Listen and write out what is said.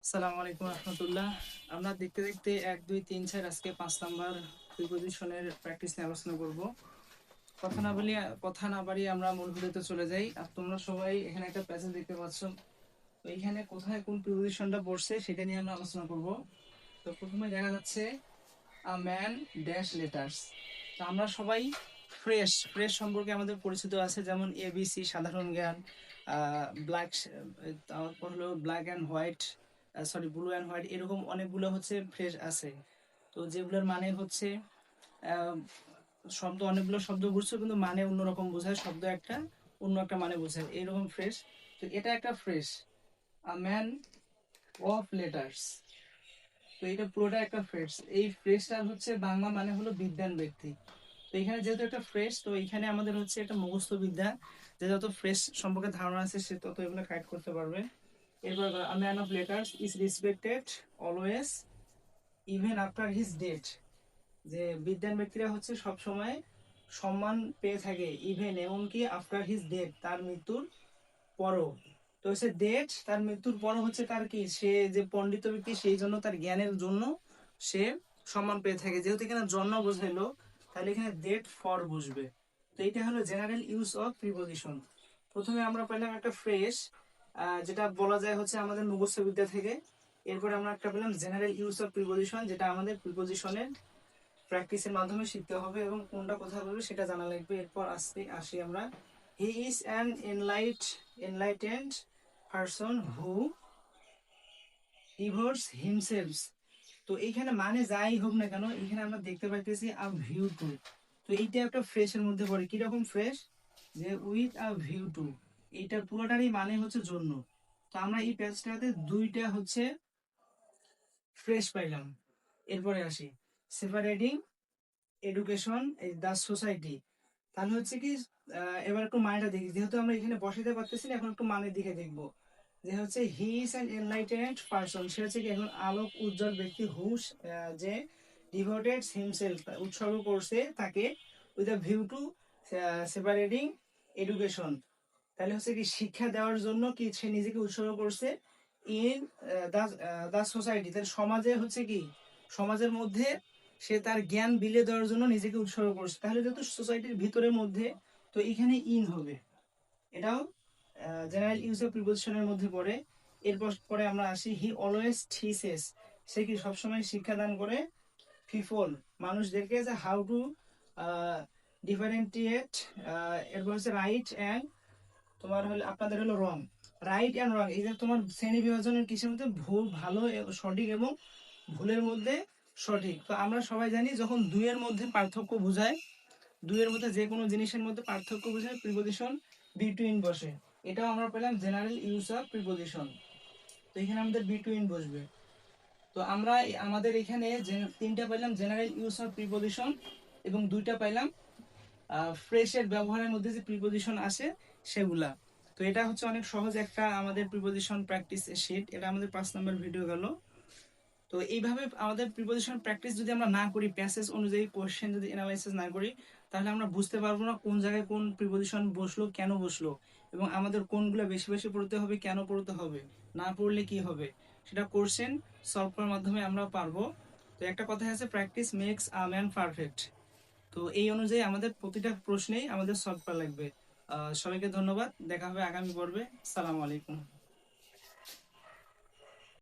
আসসালামু আলাইকুম রহমতুল্লাহ। আমরা দেখতে দেখতে 1 2 3 4 আজকে 5 নাম্বার প্রিপজিশনের প্র্যাকটিস নিয়ে আলোচনা করব। কথা না বাড়িয়ে আমরা মূল ভিডিওতে চলে যাই। আর তোমরা সবাই এখানে একটা প্যাসেজ দেখতে পাচ্ছ। তো এইখানে কোথায় কোন প্রিপজিশনটা পড়ছে সেটা নিয়ে আমরা আলোচনা করব। তো প্রথমে দেখা যাচ্ছে আ ম্যান ড্যাশ লেটার্স। তো আমরা সবাই ফ্রেশ ফ্রেশ সম্পর্কে আমাদের পরিচিত আছে, যেমন এবিসি সাধারণ জ্ঞান, ব্ল্যাক, তারপর হলো black and white, sorry blue and white, এরকম অনেকগুলো হচ্ছে ফ্রেশ আছে। তো যেগুলোর মানে হচ্ছে আহ, শব্দ, অনেকগুলো শব্দ বুঝছো কিন্তু মানে অন্যরকম বোঝায়, শব্দ একটা অন্য একটা মানে বোঝায়, এইরকম ফ্রেশ। তো এটা একটা fresh, a man of letters. তো এটা পুরোটা একটা ফ্রেশ। এই ফ্রেশটার হচ্ছে বাংলা মানে হলো বিদ্বান ব্যক্তি। তো এখানে যেহেতু একটা ফ্রেশ, তো এখানে আমাদের হচ্ছে একটা মুখস্থ বিদ্যা, যে যত ফ্রেশ সম্পর্কে ধারণা আছে সে তত এগুলো কাইড করতে পারবে। এরপর a man of letters is respected always even after his death. যে বিদ্বান ব্যক্তিরা হচ্ছে সব সময় সম্মান পেয়ে থাকে, ইভেন এমনকি আফটার হিজ ডেথ, তার মৃত্যুর পরও। তো হচ্ছে ডেথ, তার মৃত্যুর পরও হচ্ছে তার কি, সে যে পণ্ডিত ব্যক্তি সেই জন্য তার জ্ঞানের জন্য সে সম্মান পেয়ে থাকে। যেহেতু এখানে জন্ম বোঝাইলো, তাহলে এখানে ডেট ফর বুঝবে। তো এইটা হলো জেনারেল ইউজ অফ প্রিপজিশন। প্রথমে আমরা পেলাম একটা ফ্রেজ, যেটা বলা যায় হচ্ছে আমাদের মুখস্থ বিদ্যা থেকে। এরপরে আমরা একটা পেলাম জেনারেল ইউজ অফ প্রিপজিশন, যেটা আমাদের প্রিপজিশনের প্র্যাকটিসের মাধ্যমে শিখতে হবে এবং কোনটা কোথায় বলবে সেটা জানা লাগবে। এরপর আসি আমরা, he is an enlightened person who devotes himself. তো এইখানে মানে যাই হোক না কেন, এখানে আমরা দেখতে পাইতেছি আ ভিউ টু। তো এইটা একটা ফ্রেশের মধ্যে পড়ে। কিরকম ফ্রেশ? যে উইথ আ ভিউ টু, এইটা পুরোটারই মানে হচ্ছে জন্য। তো আমরা এই পেজটাতে দুইটা হচ্ছে ফ্রেশ পাইলাম। এরপরে আসি সেপারেটিং এডুকেশন দ্য সোসাইটি। তাহলে হচ্ছে কি, এবার একটু মানেটা দেখি, যেহেতু আমরা এখানে বসাতে পারতেছি না, এখন একটু মানের দিকে দেখবো। যে হচ্ছে he is an enlightened person, সে হচ্ছে কি এখন আলোক উজ্জ্বল ব্যক্তি, হুস যে ডিভোটেড হিমসেলফ, উৎসর্গ করছে তাকে, with a view to separating education. তাহলে হচ্ছে কি শিক্ষা দেওয়ার জন্য কি সে নিজেকে উৎসর্গ করছে, ইন দা সোসাইটি, তাহলে সমাজে হচ্ছে কি, সমাজের মধ্যে সে তার জ্ঞান বিলিয়ে দেওয়ার জন্য নিজেকে উৎসর্গ করছে। তাহলে যেহেতু সোসাইটির ভিতরের মধ্যে, তো এখানে ইন হবে, এটাও জেনারেল ইউজ অফ প্রিপোজিশনের মধ্যে পড়ে। এরপর পরে আমরা আসি হি অলওয়েজ টিচেস, সে কি সবসময় শিক্ষাদান করে পিপল, মানুষদেরকে, যে হাউ টু ডিফারেন্টিয়েট। এরপর হচ্ছে রাইট অ্যান্ড, তোমার হলো আপনাদের হলো রং। রাইট অ্যান্ড রং, এই যে তোমার শ্রেণী বিভাজনের কিসের মধ্যে, ভুল ভালো সঠিক এবং ভুলের মধ্যে সঠিক। তো আমরা সবাই জানি যখন দুইয়ের মধ্যে পার্থক্য বোঝায়, দুইয়ের মধ্যে যে কোনো জিনিসের মধ্যে পার্থক্য বোঝায়, প্রিপজিশন বিটুইন বসে। এটাও আমরা পেলাম জেনারেল ইউজ অফ প্রিপজিশন। তো এখানে আমাদের বিটুইন বসবে। তো আমরা আমাদের এখানে যে তিনটা পাইলাম জেনারেল ইউজ অফ প্রিপজিশন, এবং দুইটা পাইলাম ফ্রেশের ব্যবহারের মধ্যে যে প্রিপজিশন আসে সেগুলা। তো এটা হচ্ছে অনেক সহজ একটা আমাদের প্রিপজিশন প্র্যাকটিস শিট। এটা আমাদের 5 নাম্বার ভিডিও গেল। তো এইভাবে আমাদের প্রিপজিশন প্র্যাকটিস যদি আমরা না করি, প্যাসেজ অনুযায়ী কোশ্চেন যদি অ্যানালাইসিস না করি, তাহলে আমরা বুঝতে পারবো না কোন জায়গায় কোন প্রিপজিশন বসলো, কেন বসলো, এবং আমাদের কোনগুলো বেশি বেশি পড়তে হবে, কেন পড়তে হবে, না পড়লে কি হবে, সেটা কোশ্চেন সলভ করার মাধ্যমে আমরা পারবো। তো একটা কথা আছে, practice makes a man perfect. তো এই অনুযায়ী আমাদের প্রতিটা প্রশ্নেই আমাদের সলভ করা লাগবে। সবাইকে ধন্যবাদ, দেখা হবে আগামী পর্বে। সালাম আলাইকুম।